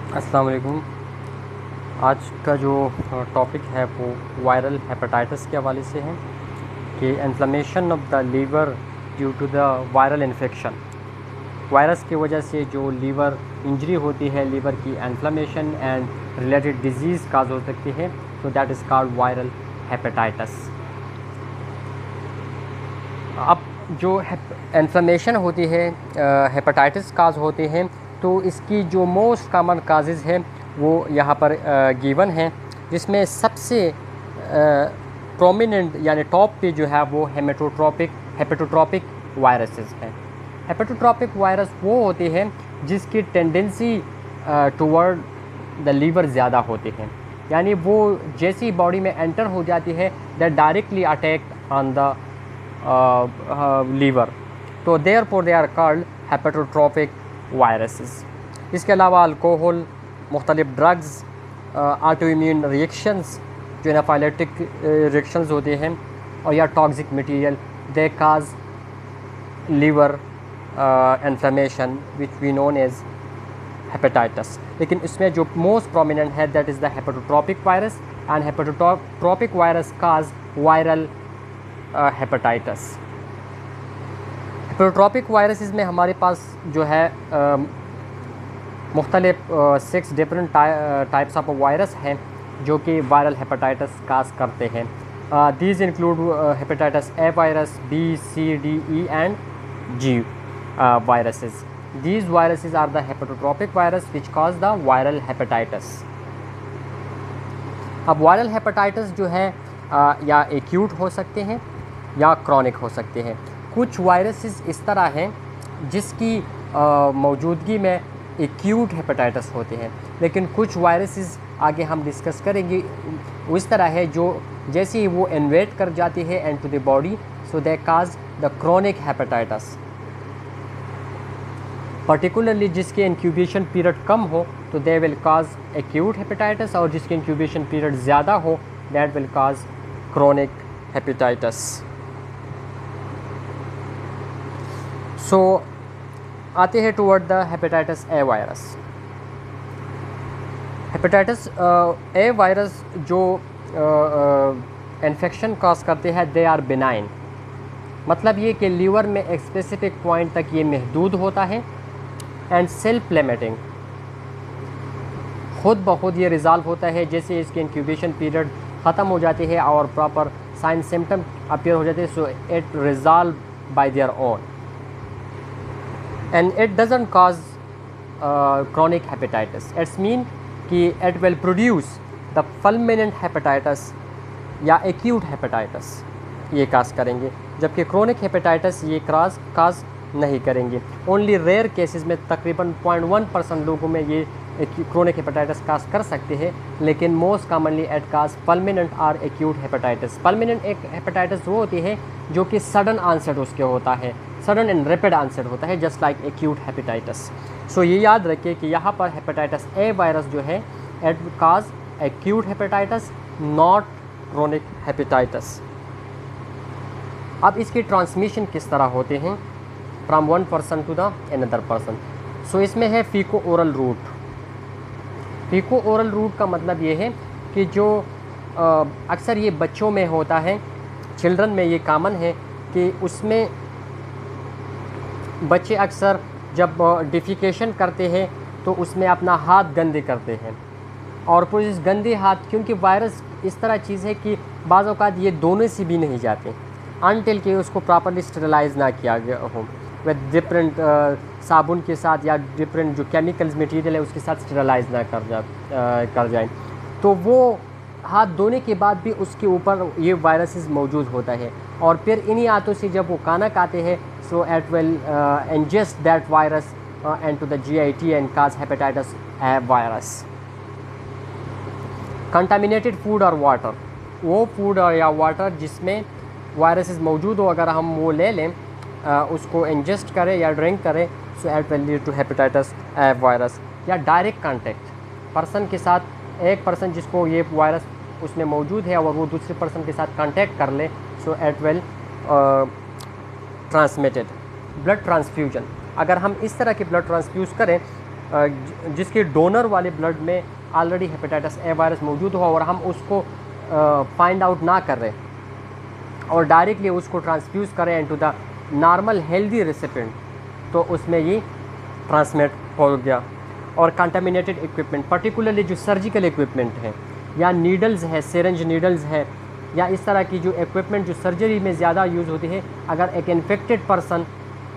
अस्सलाम वालेकुम। आज का जो टॉपिक है वो वायरल हेपेटाइटिस के हवाले से है कि inflammation of the liver due to the viral infection. Virus की वजह से जो लीवर इंजरी होती है, लीवर की इन्फ्लेमेशन एंड रिलेटेड डिजीज़ काज हो सकती है, तो that is called viral hepatitis. अब जो इन्फ्लेमेशन होती है, हेपेटाइटिस काज होते हैं, तो इसकी जो मोस्ट कॉमन काजेज़ है वो यहाँ पर गिवन हैं, जिसमें सबसे प्रोमिनेंट यानी टॉप पे जो है वो हेपेटोट्रॉपिक वायरसेस हैं। हेपेटोट्रॉपिक वायरस वो होते हैं जिसकी टेंडेंसी टुवर्ड द लीवर ज़्यादा होती है, यानी वो जैसी बॉडी में एंटर हो जाती है that directly attack on the liver, तो therefore they are called hepatotropic viruses. इसके अलावा अल्कोहल, मुख्तलिफ ड्रग्स, ऑटो इम्यून रिएक्शंस जो एनाफाइलेटिक रिएक्शंस होते हैं, और या toxic material, they cause liver inflammation which we known as hepatitis. लेकिन इसमें जो मोस्ट प्रोमिनेंट है that is the hepatotropic virus, and hepatotropic virus cause viral hepatitis. Hepatotropic viruses में हमारे पास जो है मुख्तलिफ 6 डिफरेंट टाइप्स ऑफ वायरस हैं जो कि वायरल हेपेटाइटिस काज करते हैं। These include hepatitis A virus, B, C, D, E and G viruses. These viruses are the hepatotropic virus which cause the viral hepatitis. अब वायरल हेपेटाइटिस जो है या acute हो सकते हैं या क्रॉनिक हो सकते हैं। कुछ वायरसेस इस तरह हैं जिसकी मौजूदगी में एक्यूट हेपेटाइटिस होते हैं, लेकिन कुछ वायरसेस आगे हम डिस्कस करेंगे उस तरह है जो जैसे ही वो इन्वेट कर जाती है and to the body, so they cause the chronic hepatitis. Particularly जिसके इंक्यूबेशन पीरियड कम हो तो they will cause acute hepatitis, और जिसके इंक्यूबेशन पीरियड ज़्यादा हो that will cause chronic hepatitis. So आते हैं toward the hepatitis A virus. Hepatitis A virus जो इन्फेक्शन काज करते हैं दे आर बिनाइन, मतलब ये कि लीवर में एक स्पेसिफिक पॉइंट तक ये महदूद होता है एंड सेल्फ लिमिटिंग, खुद ब खुद ये रिज़ॉल्व होता है जैसे इसके इंक्यूबेशन पीरियड ख़त्म हो जाती है और प्रॉपर साइन सिम्टम अपीयर हो जाते हैं, so it resolve by their own and it doesn't cause chronic hepatitis. It's mean कि it will produce the fulminant hepatitis या एक्यूट हेपेटाइटिस ये काज करेंगे, जबकि क्रोनिक हेपेटाइटिस ये काज नहीं करेंगे। ओनली रेयर केसेस में तकरीबन 0.1% लोगों में ये क्रोनिक हेपेटाइटिस काज कर सकते हैं, लेकिन मोस्ट कॉमनली एट काज परमानेंट और एक्यूट हेपेटाइटिस। परमानेंट एक हेपेटाइटिस वो होती है जो कि सडन आंसर उसके होता है, सडन एंड रैपिड आंसर होता है, जस्ट लाइक एक्यूट हेपेटाइटिस। सो ये याद रखिए कि यहाँ पर हेपेटाइटिस ए वायरस जो है it cause acute hepatitis, not chronic hepatitis. अब इसकी ट्रांसमिशन किस तरह होते हैं from one person to the another person. So इसमें है feco oral route. Feco oral route का मतलब ये है कि जो अक्सर ये बच्चों में होता है, चिल्ड्रन में ये कॉमन है कि उसमें बच्चे अक्सर जब डिफिकेशन करते हैं तो उसमें अपना हाथ गंदे करते हैं, और फिर इस गंदे हाथ, क्योंकि वायरस इस तरह चीज़ है कि बाज़ औक़ात ये दोनों से भी नहीं जाते अनटिल कि उसको प्रॉपर्ली स्टेरिलाइज ना किया गया हो विद डिफरेंट साबुन के साथ या डिफरेंट जो केमिकल्स मटेरियल है उसके साथ स्टेरिलाइज ना कर जाए, तो वो हाथ धोने के बाद भी उसके ऊपर ये वायरसेस मौजूद होता है, और फिर इन्हीं हाथों से जब वो खाना खाते हैं so it will ingest that virus and to the GIT and cause hepatitis A virus. Contaminated food और वाटर, वो फूड और या वाटर जिसमें वायरसेस मौजूद हो, अगर हम वो ले लें, उसको इंजेस्ट करें या ड्रिंक करें, so it will lead to hepatitis A virus. या डायरेक्ट कांटेक्ट पर्सन के साथ, एक पर्सन जिसको ये वायरस उसमें मौजूद है और वो दूसरे पर्सन के साथ कांटेक्ट कर ले, सो it will transmitted. Blood transfusion, अगर हम इस तरह के ब्लड ट्रांसफ्यूज़ करें जिसके डोनर वाले ब्लड में ऑलरेडी हेपेटाइटिस ए वायरस मौजूद हो और हम उसको फाइंड आउट ना कर रहे और डायरेक्टली उसको ट्रांसफ्यूज़ करें into the normal healthy recipient, तो उसमें ये ट्रांसमिट हो गया। और कंटामिनेटेड इक्विपमेंट, पर्टिकुलरली जो सर्जिकल इक्विपमेंट है या नीडल्स है, सिरिंज नीडल्स है, या इस तरह की जो इक्विपमेंट जो सर्जरी में ज़्यादा यूज़ होती है, अगर एक इन्फेक्टेड पर्सन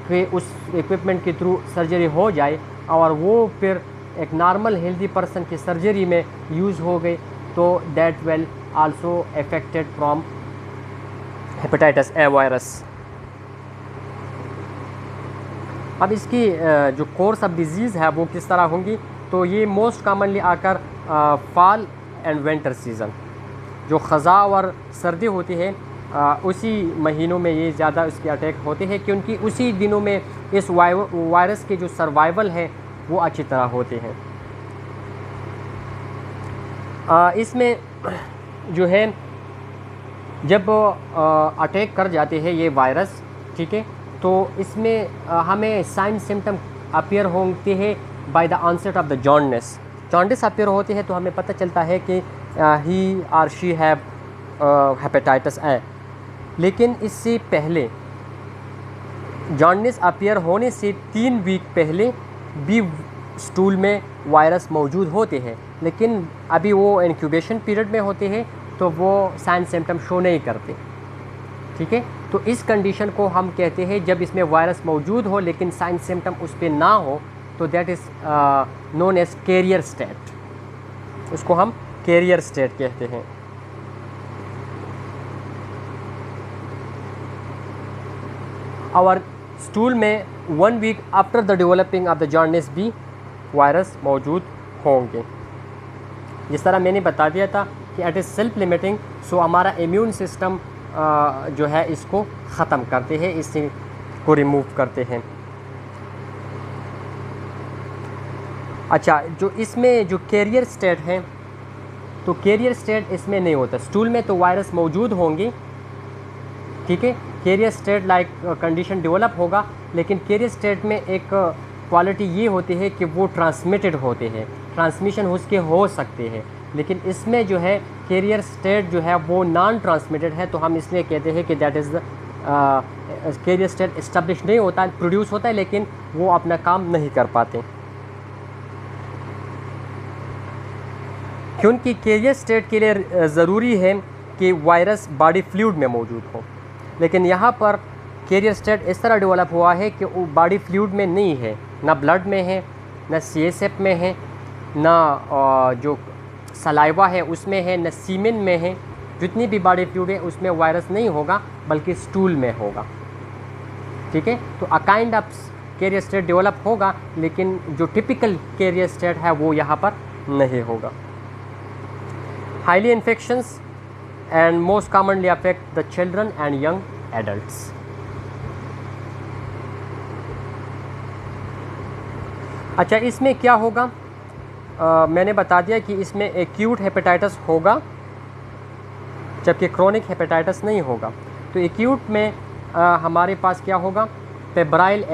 के उस इक्विपमेंट के थ्रू सर्जरी हो जाए और वो फिर एक नॉर्मल हेल्दी पर्सन की सर्जरी में यूज़ हो गई, तो that will also affected from hepatitis A virus. अब इसकी जो कोर्स ऑफ डिज़ीज़ है वो किस तरह होंगी, तो ये मोस्ट कॉमनली आकर फॉल एंड विंटर सीज़न, जो ख़ज़ा और सर्दी होती है उसी महीनों में ये ज़्यादा इसके अटैक होते हैं, क्योंकि उसी दिनों में इस वायरस के जो सर्वाइवल है वो अच्छी तरह होते हैं। इसमें जो है जब अटैक कर जाते हैं ये वायरस, ठीक है, तो इसमें हमें साइन सिम्टम अपीयर होते हैं by the onset of the jaundice. Jaundice appear होते हैं तो हमें पता चलता है कि he or she have hepatitis A. लेकिन इससे पहले जॉन्डिस अपीयर होने से 3 वीक पहले भी स्टूल में वायरस मौजूद होते हैं, लेकिन अभी वो इंक्यूबेशन पीरियड में होते हैं तो वो साइन सिम्टम शो नहीं करते, ठीक है। तो इस कंडीशन को हम कहते हैं जब इसमें वायरस मौजूद हो लेकिन साइन सिम्टम उस पर ना हो, तो that is known as carrier state, उसको हम कैरियर स्टेट कहते हैं। और स्टूल में 1 week after the developing of the jaundice भी वायरस मौजूद होंगे। जिस तरह मैंने बता दिया था कि it is self limiting, so हमारा इम्यून सिस्टम जो है इसको ख़त्म करते हैं, इसी को रिमूव करते हैं। अच्छा, जो इसमें जो कैरियर स्टेट है, तो कैरियर स्टेट इसमें नहीं होता। स्टूल में तो वायरस मौजूद होंगे, ठीक है, carrier state like condition develop होगा, लेकिन कैरियर स्टेट में एक क्वालिटी ये होती है कि वो ट्रांसमिटेड होते हैं, ट्रांसमिशन उसके हो सकते हैं। लेकिन इसमें जो है कैरियर स्टेट जो है वो नॉन ट्रांसमिटेड है, तो हम इसलिए कहते हैं कि that is carrier state establish नहीं होता, प्रोड्यूस होता है लेकिन वो अपना काम नहीं कर पाते, क्योंकि कैरियर स्टेट के लिए ज़रूरी है कि वायरस बॉडी फ्लूइड में मौजूद हो। लेकिन यहाँ पर कैरियर स्टेट इस तरह डेवलप हुआ है कि वो बॉडी फ्लूइड में नहीं है, ना ब्लड में है, ना CSF में है, ना जो सलाइवा है उसमें है, न सीमेन में है। जितनी भी बॉडी फ्लूइड है उसमें वायरस नहीं होगा बल्कि स्टूल में होगा, ठीक है। तो a kind of carrier state develop होगा, लेकिन जो टिपिकल कैरियर स्टेट है वो यहाँ पर नहीं होगा। Highly infections and most commonly affect the children and young adults. अच्छा, इसमें क्या होगा, मैंने बता दिया कि इसमें एक्यूट हेपेटाइटिस होगा जबकि क्रोनिक हेपेटाइटिस नहीं होगा। तो एक्यूट में हमारे पास क्या होगा, फेब्राइल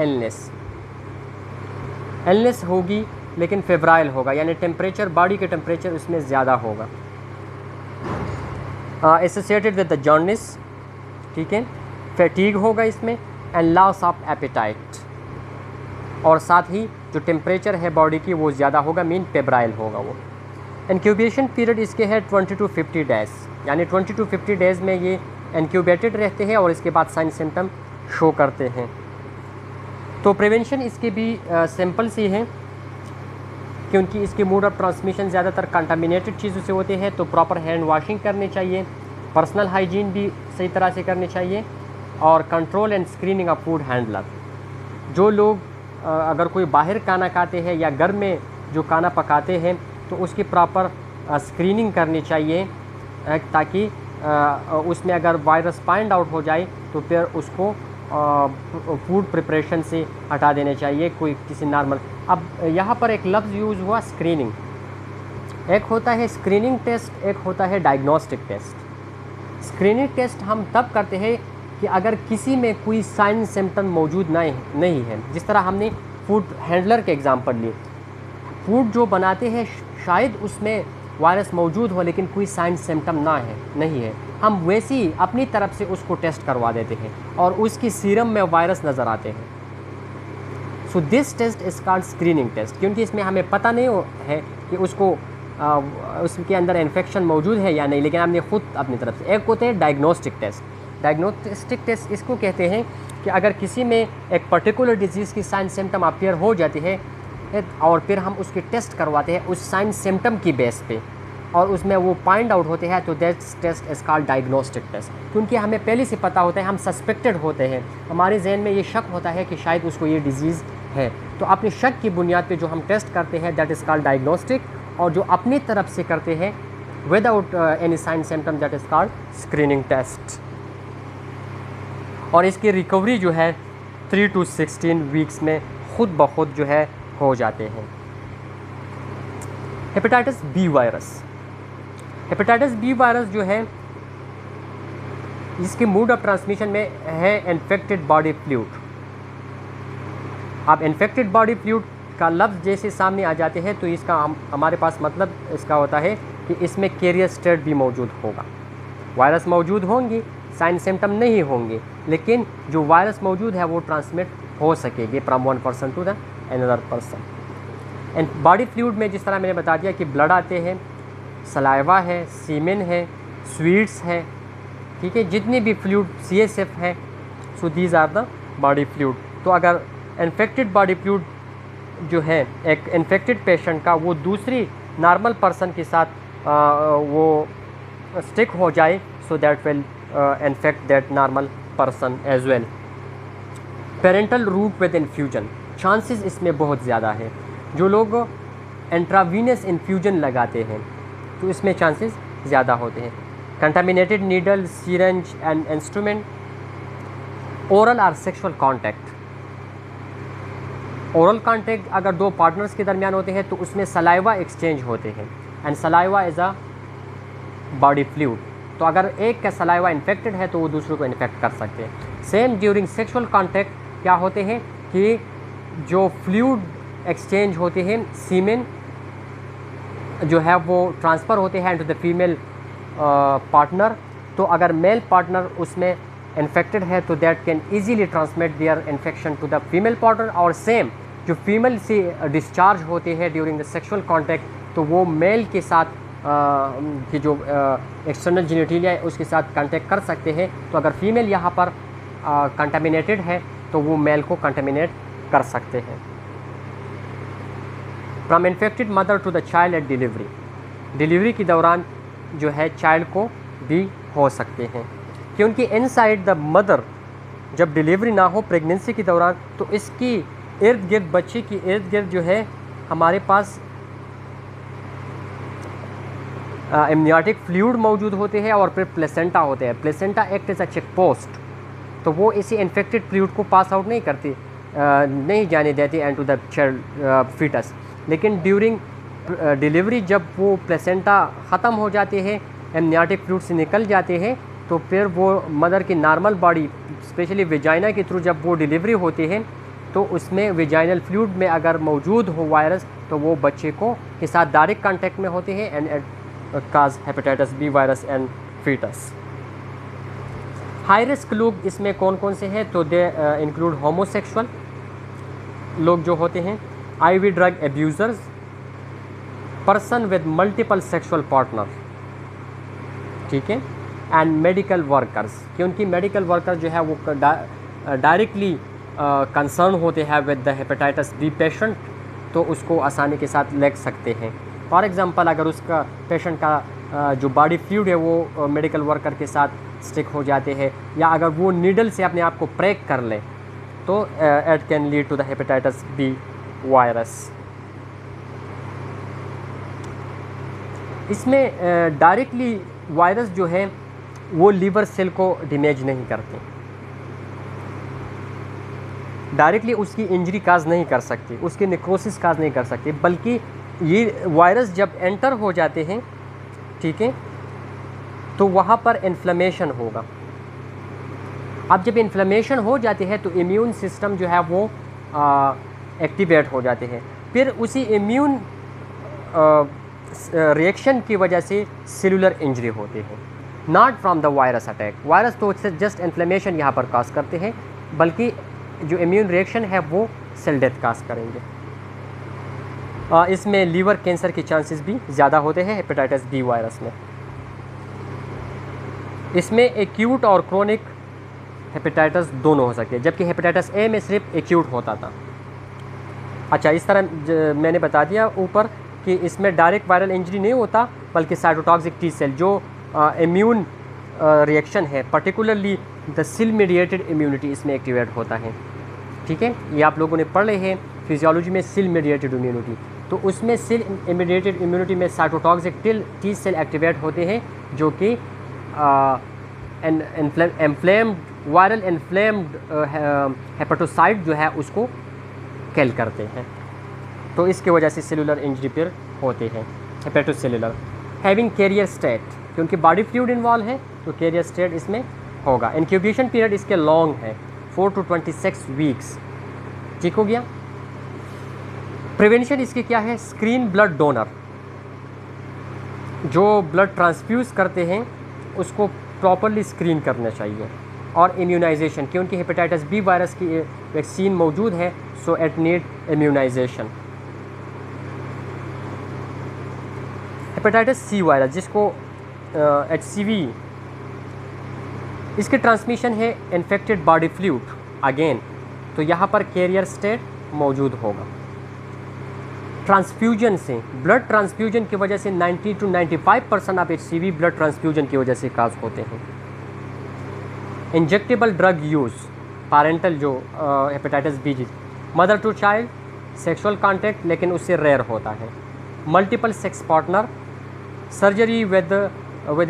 इलनेस होगी, लेकिन फेब्राइल होगा, यानी टेम्परेचर, बॉडी के टेम्परेचर उसमें ज़्यादा होगा, एसोसिएटेड विद द जॉन्डिस, ठीक है। फैटीग होगा इसमें एंड लॉस ऑफ एपेटाइट, और साथ ही जो टेम्परेचर है बॉडी की वो ज़्यादा होगा, मीन फेब्राइल होगा वो। इंक्यूबेशन पीरियड इसके है 20 to 50 डेज़, यानी 20 to 50 डेज़ में ये इंक्यूबेटेड रहते हैं और इसके बाद साइन सिम्टम शो करते हैं। तो प्रिवेंशन इसके भी सिंपल सी है, क्योंकि इसके मोड ऑफ ट्रांसमिशन ज़्यादातर कंटामिनेटेड चीज़ों से होते हैं, तो प्रॉपर हैंड वॉशिंग करनी चाहिए, पर्सनल हाइजीन भी सही तरह से करनी चाहिए, और control and screening of food handler. जो लोग अगर कोई बाहर खाना खाते हैं या घर में जो खाना पकाते हैं तो उसकी प्रॉपर स्क्रीनिंग करनी चाहिए, ताकि उसमें अगर वायरस फाइंड आउट हो जाए तो फिर उसको फूड प्रिपरेशन से हटा देने चाहिए, कोई किसी नॉर्मल। अब यहाँ पर एक लफ्ज़ यूज़ हुआ स्क्रीनिंग, एक होता है स्क्रीनिंग टेस्ट, एक होता है डायग्नोस्टिक टेस्ट। स्क्रीनिंग टेस्ट हम तब करते हैं कि अगर किसी में कोई साइन सिम्टम मौजूद नहीं है, जिस तरह हमने फूड हैंडलर के एग्जांपल लिए, फूड जो बनाते हैं शायद उसमें वायरस मौजूद हो लेकिन कोई साइन सिम्टम ना है, नहीं है, हम वैसे ही अपनी तरफ से उसको टेस्ट करवा देते हैं और उसकी सीरम में वायरस नज़र आते हैं। So this test is called screening test, क्योंकि इसमें हमें पता नहीं है कि उसको उसके अंदर इन्फेक्शन मौजूद है या नहीं, लेकिन हमने खुद अपनी तरफ से। एक होते हैं डायग्नोस्टिक टेस्ट। डायग्नोस्टिक टेस्ट इसको कहते हैं कि अगर किसी में एक पर्टिकुलर डिजीज़ की साइन सिम्टम अपीयर हो जाती है और फिर हम उसकी टेस्ट करवाते हैं उस साइन सिम्टम की बेस पे और उसमें वो फाइंड आउट होते हैं, तो that's test is called diagnostic test. क्योंकि हमें पहले से पता होता है, हम सस्पेक्टेड होते हैं, हमारे जहन में ये शक होता है कि शायद उसको ये डिजीज़ है, तो अपने शक की बुनियाद पे जो हम टेस्ट करते हैं दैट इज़ कॉल्ड डायग्नोस्टिक, और जो अपनी तरफ से करते हैं without any sign symptom that is called screening test. और इसकी रिकवरी जो है 3 to 16 वीक्स में खुद ब खुद जो है हो जाते हैं। Hepatitis B virus. Hepatitis B virus जो है इसके मोड ऑफ ट्रांसमिशन में है इन्फेक्टेड बॉडी फ्लूइड। आप इन्फेक्टेड बॉडी फ्लूइड का लफ्ज़ जैसे सामने आ जाते हैं तो इसका हमारे पास मतलब इसका होता है कि इसमें कैरियर स्टेट भी मौजूद होगा। वायरस मौजूद होंगी, साइन सिम्टम नहीं होंगे, लेकिन जो वायरस मौजूद है वो ट्रांसमिट हो सकेगी from one person to the another person. And body fluid में जिस तरह मैंने बता दिया कि ब्लड आते हैं, सलाइवा है, सीमेन है, स्वीट्स है, ठीक है, जितने भी फ्लूइड CSF है, so these are the body fluid. तो अगर इन्फेक्टेड बॉडी फ्लूइड जो है एक इन्फेक्टेड पेशेंट का वो दूसरी नॉर्मल पर्सन के साथ वो स्टिक हो जाए, so that will infect that normal person as well. Parenteral route with infusion, chances इसमें बहुत ज़्यादा है। जो लोग इंट्रावीनस इन्फ्यूजन लगाते हैं तो इसमें चांसेस ज़्यादा होते हैं। Contaminated needle, syringe and instrument, oral और सेक्सुअल कॉन्टैक्ट। ओरल कॉन्टैक्ट अगर दो पार्टनर्स के दरमियान होते हैं तो उसमें सलाइवा एक्सचेंज होते हैं, and saliva is a body fluid. तो अगर एक का सलाइवा इन्फेक्टेड है तो वो दूसरे को इन्फेक्ट कर सकते हैं। सेम ड्यूरिंग सेक्सुअल कॉन्टैक्ट क्या होते हैं कि जो फ्लूइड एक्सचेंज होते हैं, सीमेन जो है वो ट्रांसफ़र होते हैं टू द फीमेल पार्टनर। तो अगर मेल पार्टनर उसमें इन्फेक्टेड है तो that can easily transmit their infection to the female partner. और सेम जो फीमेल से डिस्चार्ज होते हैं ड्यूरिंग द सेक्सुअल कॉन्टैक्ट तो वो मेल के साथ कि जो एक्सटर्नल जेनिटलिया है उसके साथ कांटेक्ट कर सकते हैं। तो अगर फीमेल यहाँ पर कंटामिनेटेड है तो वो मेल को कंटामिनेट कर सकते हैं। From infected mother to the child at delivery, delivery के दौरान जो है चाइल्ड को भी हो सकते हैं, क्योंकि इनसाइड द मदर जब डिलीवरी ना हो प्रेगनेंसी के दौरान तो इसकी इर्द गिर्द, बच्चे की इर्द गिर्द जो है हमारे पास एमनियोटिक फ्लूइड मौजूद होते हैं और फिर प्लेसेंटा होते हैं। Placenta act as a check post, तो वो इसी इन्फेक्टेड फ्लूइड को पास आउट नहीं करती, नहीं जाने देती and to the child fetus. लेकिन ड्यूरिंग डिलीवरी जब वो प्लेसेंटा ख़त्म हो जाते हैं, एमनियोटिक फ्लूइड से निकल जाते हैं, तो फिर वो मदर की नॉर्मल बॉडी स्पेशली वेजाइना के थ्रू जब वो डिलीवरी होती है तो उसमें वेजाइनल फ्लूइड में अगर मौजूद हो वायरस तो वो बच्चे को के साथ डायरेक्ट कांटेक्ट में होते हैं and cause hepatitis B virus and fetus. High risk लोग इसमें कौन कौन से हैं? तो दे इंक्लूड होमोसेक्सुअल लोग जो होते हैं, IV drug abusers, person with multiple sexual partner, ठीक है, एंड मेडिकल वर्कर्स, क्योंकि मेडिकल वर्कर जो है वो डायरेक्टली कंसर्न होते हैं with the hepatitis B patient, तो उसको आसानी के साथ लग सकते हैं। फॉर एग्ज़ाम्पल अगर उसका पेशेंट का जो बॉडी फ्लूइड है वो मेडिकल वर्कर के साथ स्टिक हो जाते हैं, या अगर वो नीडल से अपने आप को प्रेक कर ले तो it can lead to the hepatitis B virus. इसमें डायरेक्टली वायरस जो है वो लीवर सेल को डैमेज नहीं करते, डायरेक्टली उसकी इंजरी काज नहीं कर सकती, उसकी नेक्रोसिस काज नहीं कर सकती, बल्कि ये वायरस जब एंटर हो जाते हैं, ठीक है, तो वहाँ पर इन्फ्लेमेशन होगा। अब जब इन्फ्लेमेशन हो जाती है तो इम्यून सिस्टम जो है वो एक्टिवेट हो जाते हैं। फिर उसी इम्यून रिएक्शन की वजह से सेलुलर इंजरी होते हैं, not from the virus attack. Virus तो जस्ट इन्फ्लेमेशन यहाँ पर काज करते हैं, बल्कि जो इम्यून रिएक्शन है वो सेल डेथ काज करेंगे। इसमें लीवर कैंसर के चांसेस भी ज़्यादा होते हैं हेपेटाइटिस बी वायरस में। इसमें एक्यूट और क्रोनिक हेपेटाइटिस दोनों हो सकते हैं, जबकि हेपेटाइटिस ए में सिर्फ एक्यूट होता था। अच्छा, इस तरह मैंने बता दिया ऊपर कि इसमें डायरेक्ट वायरल इंजरी नहीं होता, बल्कि साइटोटॉक्सिक टी सेल जो इम्यून रिएक्शन है, particularly the cell mediated immunity इसमें एक्टिवेट होता है। ठीक है, ये आप लोगों ने पढ़ रहे हैं फिजियोलॉजी में सेल मीडिएटेड इम्यूनिटी। तो उसमें सेल मीडिएटेड इम्यूनिटी में साइटोटॉक्सिक टी सेल एक्टिवेट होते हैं, जो कि इन्फ्लेम्ड वायरल इन्फ्लेम्ड हेपेटोसाइट जो है उसको किल करते हैं। तो इसकी वजह से सेलुलर इंजरी फिर होते हैं हेपेटोसेलुलर। हैविंग कैरियर स्टेट, क्योंकि बॉडी फ्लूइड इन्वॉल्व है तो कैरियर स्टेट इसमें होगा। इंक्यूबेशन पीरियड इसके लॉन्ग है, 4 to 26 वीक्स। ठीक हो गया। प्रिवेंशन इसकी क्या है? स्क्रीन ब्लड डोनर, जो ब्लड ट्रांसफ्यूज़ करते हैं उसको प्रॉपरली स्क्रीन करना चाहिए। और इम्यूनाइजेशन, क्योंकि हेपेटाइटिस बी वायरस की वैक्सीन मौजूद है, so it need immunisation. Hepatitis C virus जिसको HCV, इसकी ट्रांसमिशन है इन्फेक्टेड बॉडी फ्लूइड अगेन, तो यहाँ पर कैरियर स्टेट मौजूद होगा। ट्रांसफ्यूजन से, ब्लड ट्रांसफ्यूजन की वजह से 90 to 95% of HCV blood transfusion की वजह से काज होते हैं। इंजेक्टेबल ड्रग यूज़, पैरेंटल जो hepatitis B, mother to child sexual contact, लेकिन उससे रेयर होता है। Multiple sex partner, surgery with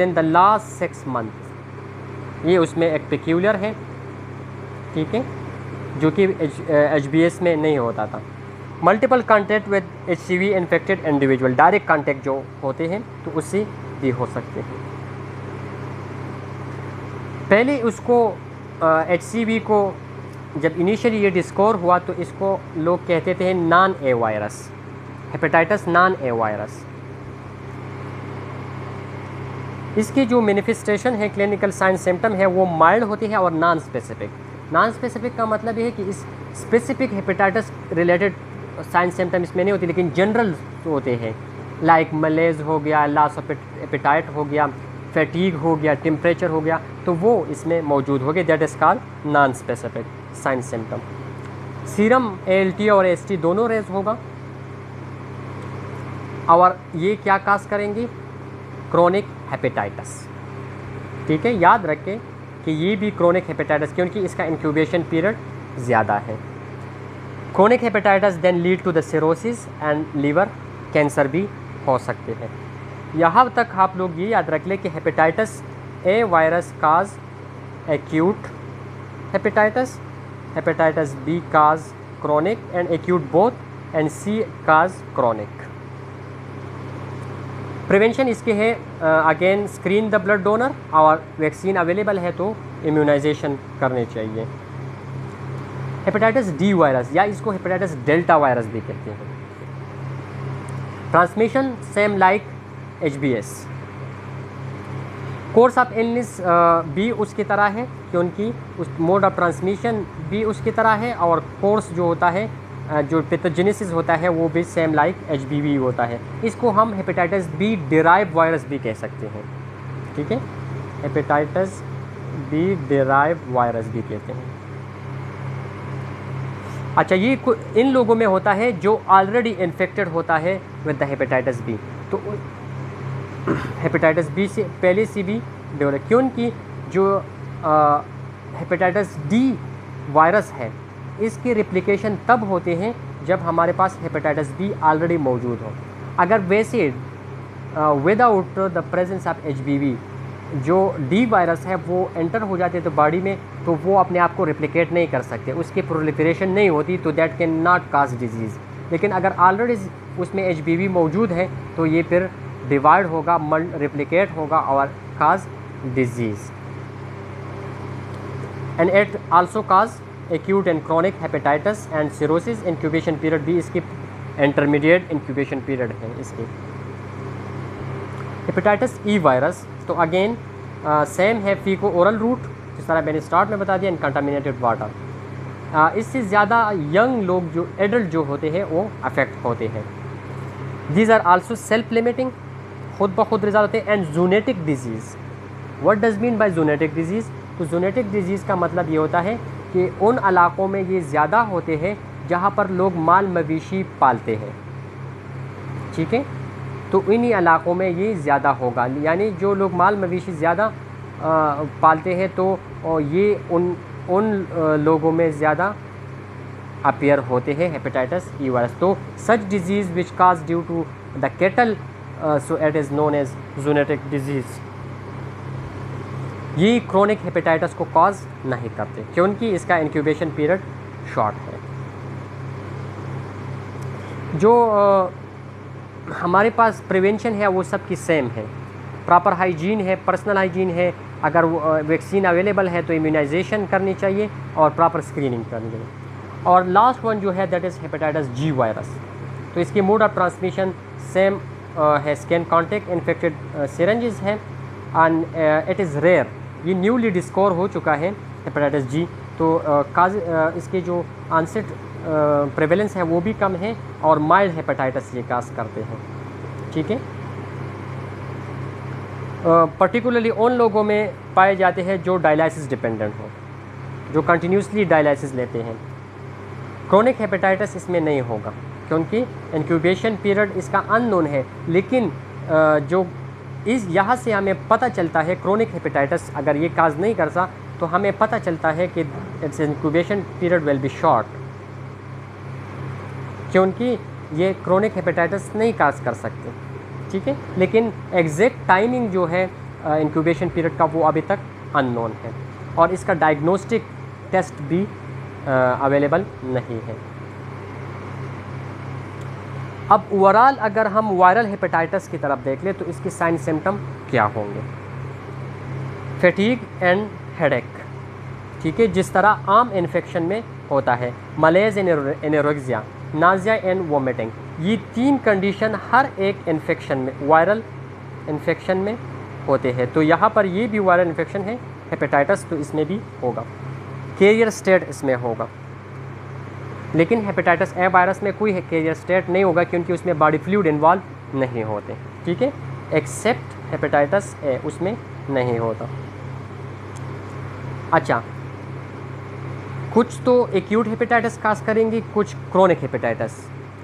in the last 6 month, ये उसमें एक पेक्यूलियर है। ठीक है, जो कि HBS में नहीं होता था। Multiple contact with HCV infected individual, direct contact जो होते हैं तो उससे भी हो सकते हैं। पहले उसको HCV को जब इनिशियली ये डिस्कवर हुआ तो इसको लोग कहते थे non A virus, hepatitis non A virus. इसकी जो मैनिफेस्टेशन है, क्लिनिकल साइन सिम्टम है, वो माइल्ड होती है और नॉन स्पेसिफिक। नॉन स्पेसिफिक का मतलब ये है कि इस specific hepatitis related sign symptom इसमें नहीं होती, लेकिन जनरल होते हैं, लाइक मलेज हो गया, लॉस ऑफ एपेटाइट हो गया, फैटीग हो गया, टेम्परेचर हो गया, तो वो इसमें मौजूद हो गए। That is called non specific sign symptom. Serum ALT और AST दोनों रेज होगा, और ये क्या काज करेंगे? Chronic hepatitis. ठीक है, याद रखें कि ये भी क्रोनिक हेपेटाइटिस, क्योंकि इसका इंक्यूबेशन पीरियड ज़्यादा है। Chronic hepatitis then lead to the cirrhosis and liver cancer भी हो सकते हैं। यहाँ तक आप लोग ये याद रख लें कि hepatitis A virus cause acute hepatitis, hepatitis B cause chronic and acute both, and C cause chronic. Prevention इसके है again screen the blood donor, और वैक्सीन अवेलेबल है तो इम्यूनाइजेशन करने चाहिए। हेपेटाइटिस डी वायरस, या इसको हेपेटाइटिस डेल्टा वायरस भी कहते हैं। Transmission same like HBS। Course of illness भी उसकी तरह है, क्योंकि उस मोड ऑफ ट्रांसमिशन भी उसकी तरह है, और कोर्स जो होता है, जो पैथोजेनेसिस होता है, वो भी सेम लाइक HBV होता है। इसको हम हेपेटाइटिस बी डिराइव वायरस भी कह सकते हैं। ठीक है, हेपेटाइटिस बी डिराइव वायरस भी कहते हैं। अच्छा, ये इन लोगों में होता है जो ऑलरेडी इन्फेक्टेड होता है विद द हेपेटाइटिस बी, तो हेपेटाइटिस बी से पहले से भी डेवलप, क्योंकि जो हेपेटाइटिस डी वायरस है, इसके रिप्लिकेशन तब होते हैं जब हमारे पास हेपेटाइटिस बी ऑलरेडी मौजूद हो। अगर वैसे without the presence of HBV जो डी वायरस है वो एंटर हो जाते तो बॉडी में, तो वो अपने आप को रिप्लिकेट नहीं कर सकते, उसकी प्रोलिफरेशन नहीं होती, तो that can not cause disease. लेकिन अगर ऑलरेडी उसमें HBV मौजूद है तो ये फिर डिवाइड होगा, रिप्लिकेट होगा और cause disease. And it also cause acute and chronic hepatitis and cirrhosis. Incubation period भी इसकी इंटरमीडिएट इंक्यूबेशन पीरियड है इसकी। हेपेटाइटिस ई वायरस तो अगेन सेम है फीको ओरल रूट, जिस तरह मैंने स्टार्ट में बता दिया, इन कंटामिनेटेड वाटर। इससे ज़्यादा यंग लोग जो एडल्ट जो होते हैं वो अफेक्ट होते हैं। These are also self limiting, खुद ब खुद रिजल्ट होते हैं। And zoonotic disease, what does mean by zoonotic disease? तो जूनेटिक डिजीज़ का मतलब ये होता है कि उन इलाक़ों में ये ज़्यादा होते हैं जहाँ पर लोग माल मवेशी पालते हैं, ठीक है, तो इन्हीं इलाक़ों में ये ज़्यादा होगा। यानी जो लोग माल मवेशी ज़्यादा पालते हैं तो ये उन लोगों में ज़्यादा अपीयर होते हैं हेपेटाइटिस ई वायरस। तो such disease which cause due to the cattle, so it is known as zoonotic disease. ये क्रोनिक हेपेटाइटिस को कॉज नहीं करते क्योंकि इसका इंक्यूबेशन पीरियड शॉर्ट है। जो हमारे पास प्रिवेंशन है वो सब की सेम है, प्रॉपर हाइजीन है, पर्सनल हाइजीन है, अगर वैक्सीन अवेलेबल है तो इम्यूनाइजेशन करनी चाहिए और प्रॉपर स्क्रीनिंग करनी चाहिए। और लास्ट वन जो है that is hepatitis G virus. तो इसकी मोड ऑफ ट्रांसमिशन सेम है, स्किन कॉन्टेक्ट इन्फेक्टेड सिरेंजेस है एंड इट इज़ रेयर। ये न्यूली डिस्कवर हो चुका है हेपेटाइटिस जी। तो इसके जो आंसेट प्रेवेलेंस है वो भी कम है और माइल्ड हेपेटाइटिस ये काज करते हैं, ठीक है। पर्टिकुलरली उन लोगों में पाए जाते हैं जो डायलिसिस डिपेंडेंट हो, जो कंटिन्यूसली डायलिसिस लेते हैं। क्रोनिक हेपेटाइटिस इसमें नहीं होगा क्योंकि इंक्यूबेशन पीरियड इसका अननोन है। लेकिन जो इस यहाँ से हमें पता चलता है क्रोनिक हेपेटाइटिस अगर ये काज नहीं करता तो हमें पता चलता है कि it's incubation period will be short, क्योंकि ये क्रोनिक हेपेटाइटिस नहीं काज कर सकते, ठीक है। लेकिन एग्जैक्ट टाइमिंग जो है इंक्यूबेशन पीरियड का वो अभी तक अननोन है और इसका डायग्नोस्टिक टेस्ट भी अवेलेबल नहीं है। अब ओवरऑल अगर हम वायरल हेपेटाइटिस की तरफ देख लें तो इसके साइन सिम्टम क्या होंगे? फैटीग एंड हेडेक, ठीक है, जिस तरह आम इन्फेक्शन में होता है। Malaise and anorexia, nausea and vomiting, ये तीन कंडीशन हर एक इन्फेक्शन में, वायरल इन्फेक्शन में होते हैं। तो यहाँ पर ये भी वायरल इन्फेक्शन है हेपेटाइटिस, तो इसमें भी होगा। कैरियर स्टेट इसमें होगा, लेकिन हेपेटाइटिस ए वायरस में कोई कैरियर स्टेट नहीं होगा क्योंकि उसमें बॉडी फ्लूइड इन्वॉल्व नहीं होते, ठीक है, एक्सेप्ट हेपेटाइटिस ए, उसमें नहीं होता। अच्छा, कुछ तो एक्यूट हेपेटाइटिस काज करेंगी, कुछ क्रोनिक हेपेटाइटिस।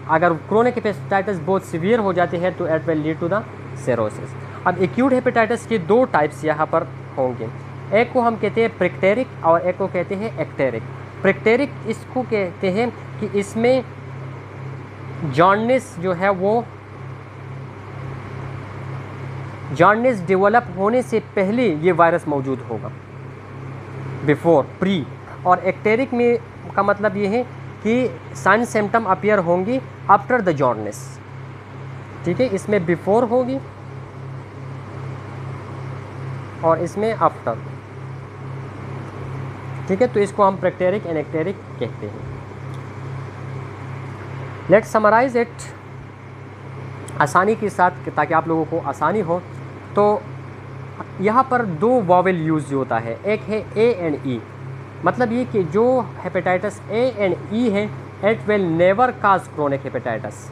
अगर क्रोनिक हेपेटाइटिस बहुत सीवियर हो जाती है तो it will lead to the cirrhosis. अब एक्यूट हेपेटाइटिस के दो टाइप्स यहाँ पर होंगे, एक को हम कहते हैं प्रिक्टेरिक और एक को कहते हैं एक्टेरिक। प्रिक्टेरिक इसको कहते हैं कि इसमें जॉन्डिस जो है वो जॉन्डिस डेवलप होने से पहले ये वायरस मौजूद होगा, बिफोर, प्री। और एक्टेरिक में का मतलब ये है कि साइन सिम्टम अपीयर होंगी आफ्टर द जॉन्डिस, ठीक है, इसमें बिफोर होगी और इसमें आफ्टर, ठीक है। तो इसको हम प्रिक्टेरिक एंड एक्टेरिक कहते हैं। लेट्स समराइज इट आसानी के साथ ताकि आप लोगों को आसानी हो। तो यहाँ पर दो वॉवेल यूज होता है, एक है ए एंड ई। मतलब ये कि जो हेपेटाइटिस ए एंड ई है it will never cause chronic hepatitis,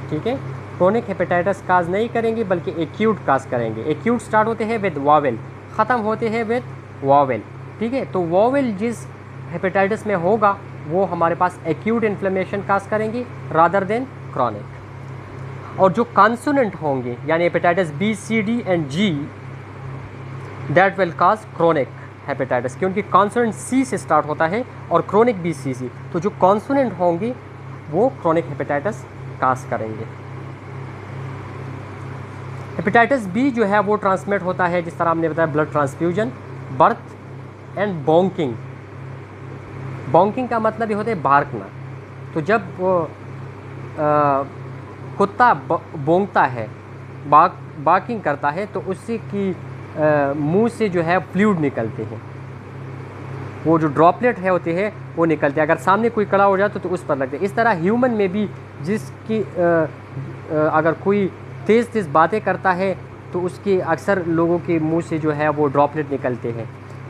ठीक है। क्रोनिक हेपेटाइटिस काज नहीं करेंगे बल्कि एक्यूट काज करेंगे। एक्यूट स्टार्ट होते हैं विद वॉवेल, ख़त्म होते हैं विद वॉवेल, ठीक है। तो वॉवेल जिस हेपेटाइटिस में होगा वो हमारे पास एक्यूट इन्फ्लेमेशन काज करेंगी रादर देन क्रोनिक। और जो कॉन्सोनेंट होंगे यानी hepatitis B, C, D and G, that will cause chronic hepatitis, क्योंकि कॉन्सोनेंट सी से स्टार्ट होता है और क्रोनिक बी, सी सी। तो जो कॉन्सोनेंट होंगी वो क्रोनिक हेपेटाइटिस काज करेंगे। हेपेटाइटिस बी जो है वो ट्रांसमिट होता है जिस तरह हमने बताया, ब्लड ट्रांसफ्यूजन, बर्थ एंड बॉन्किंग। बॉन्किंग का मतलब ये होता है बार्कना। तो जब वो कुत्ता बोंगता है, बार्किंग करता है, तो उससे की मुंह से जो है फ्लूइड निकलते हैं। वो जो ड्रॉपलेट है होते हैं वो निकलते हैं, अगर सामने कोई खड़ा हो जाए तो उस पर लगते हैं। इस तरह ह्यूमन में भी जिसकी अगर कोई तेज़ बातें करता है तो उसके अक्सर लोगों के मुंह से जो है वो ड्रॉपलेट निकलते हैं।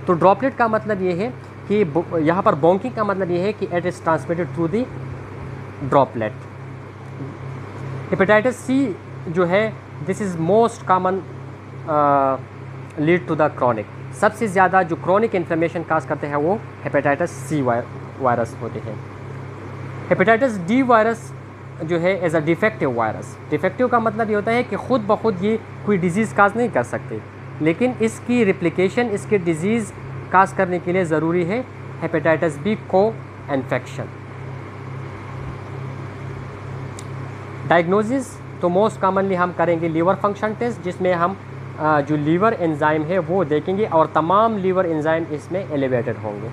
तो ड्रॉपलेट का मतलब ये है कि यहाँ पर बॉन्किंग का मतलब ये है कि it is transmitted through the droplet. Hepatitis C जो है this is most common lead to the chronic. सबसे ज़्यादा जो क्रॉनिक इन्फ्लेमेशन काज करते हैं वो हेपेटाइटिस सी वायरस होते हैं। हेपेटाइटिस डी वायरस जो है as a defective virus. Defective का मतलब ये होता है कि ख़ुद ब खुद ये कोई डिज़ीज़ काज नहीं कर सकते, लेकिन इसकी रिप्लिकेशन इसके डिज़ीज़ काज करने के लिए ज़रूरी है हेपेटाइटिस बी को इन्फेक्शन। डायग्नोसिस तो मोस्ट कॉमनली हम करेंगे लीवर फंक्शन टेस्ट, जिसमें हम जो लीवर एंजाइम है वो देखेंगे और तमाम लीवर एंजाइम इसमें एलिवेटेड होंगे।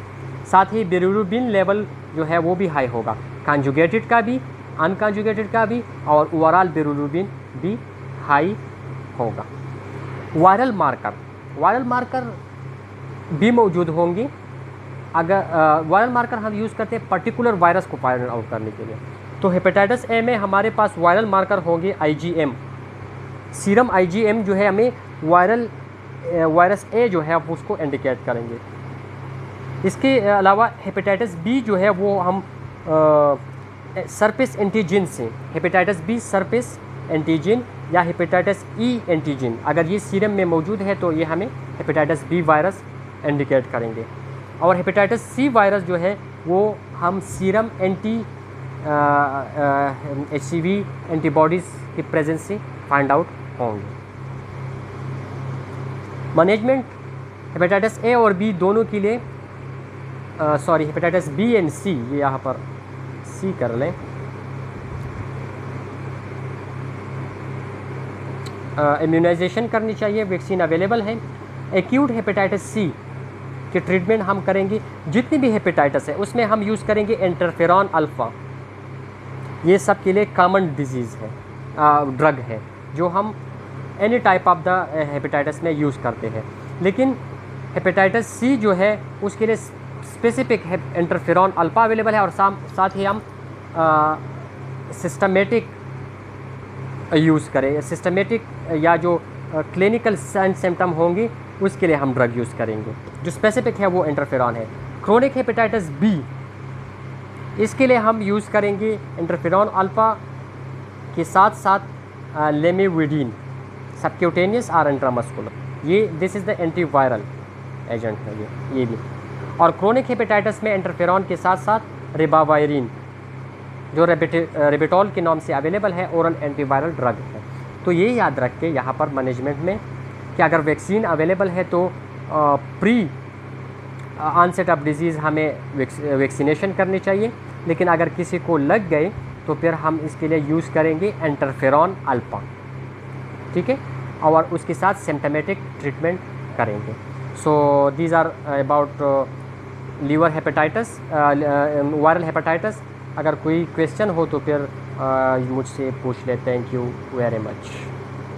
साथ ही बिलिरुबिन लेवल जो है वो भी हाई होगा, कॉन्जुगेटेड का भी, अनकॉन्जुगेटेड का भी, और ओवरऑल बिलिरुबिन भी हाई होगा। वायरल मार्कर भी मौजूद होंगी। अगर वायरल मार्कर हम यूज़ करते हैं पर्टिकुलर वायरस को फाइंड आउट करने के लिए। तो हेपेटाइटिस ए में हमारे पास वायरल मार्कर होंगे IgM, सीरम IgM जो है हमें वायरस ए जो है आप उसको इंडिकेट करेंगे। इसके अलावा हेपेटाइटिस बी जो है वो हम सरफेस एंटीजन से, हेपेटाइटिस बी सरफेस एंटीजन या हेपेटाइटिस ई एंटीजन, अगर ये सीरम में मौजूद है तो ये हमें हेपेटाइटिस बी वायरस इंडिकेट करेंगे। और हेपेटाइटिस सी वायरस जो है वो हम सीरम HCV एंटीबॉडीज़ की प्रेजेंस से फाइंड आउट होंगे। मैनेजमेंट हेपेटाइटिस ए और बी दोनों के लिए हेपेटाइटिस बी एंड सी, ये यहाँ पर सी कर लें। इम्यूनाइजेशन करनी चाहिए, वैक्सीन अवेलेबल है। एक्यूट हेपेटाइटिस सी की ट्रीटमेंट हम करेंगे, जितनी भी हेपेटाइटिस है उसमें हम यूज़ करेंगे इंटरफेरॉन अल्फ़ा। ये सब के लिए कॉमन डिजीज़ है, ड्रग है जो हम any type of the hepatitis में यूज़ करते हैं। लेकिन हेपेटाइटिस सी जो है उसके लिए स्पेसिफिक इंटरफेरॉन अल्फ़ा अवेलेबल है, और साथ ही हम सिस्टमेटिक यूज़ करें, सिस्टमेटिक या जो क्लिनिकल साइन सिम्टम होंगे उसके लिए हम ड्रग यूज़ करेंगे। जो स्पेसिफिक है वो इंटरफेरॉन है। क्रोनिक हेपेटाइटिस बी, इसके लिए हम यूज़ करेंगे इंटरफेरॉन अल्फ़ा के साथ साथ लेमिविडीन, सबक्यूटेनियस और इंट्रामस्कुलर। ये this is the antiviral agent है ये भी। और क्रोनिक हेपेटाइटिस में इंटरफेरॉन के साथ साथ रिबावायरिन जो रेबिटॉल के नाम से अवेलेबल है, ओरल एंटीवायरल ड्रग है। तो ये याद रख के यहाँ पर मैनेजमेंट में कि अगर वैक्सीन अवेलेबल है तो प्री ऑनसेट ऑफ डिजीज़ हमें वैक्सीनेशन करनी चाहिए। लेकिन अगर किसी को लग गए तो फिर हम इसके लिए यूज़ करेंगे इंटरफेरॉन अल्फ़ा, ठीक है, और उसके साथ सिम्टमेटिक ट्रीटमेंट करेंगे। So these are about liver hepatitis, viral hepatitis. अगर कोई क्वेश्चन हो तो फिर मुझसे पूछ ले। Thank you very much.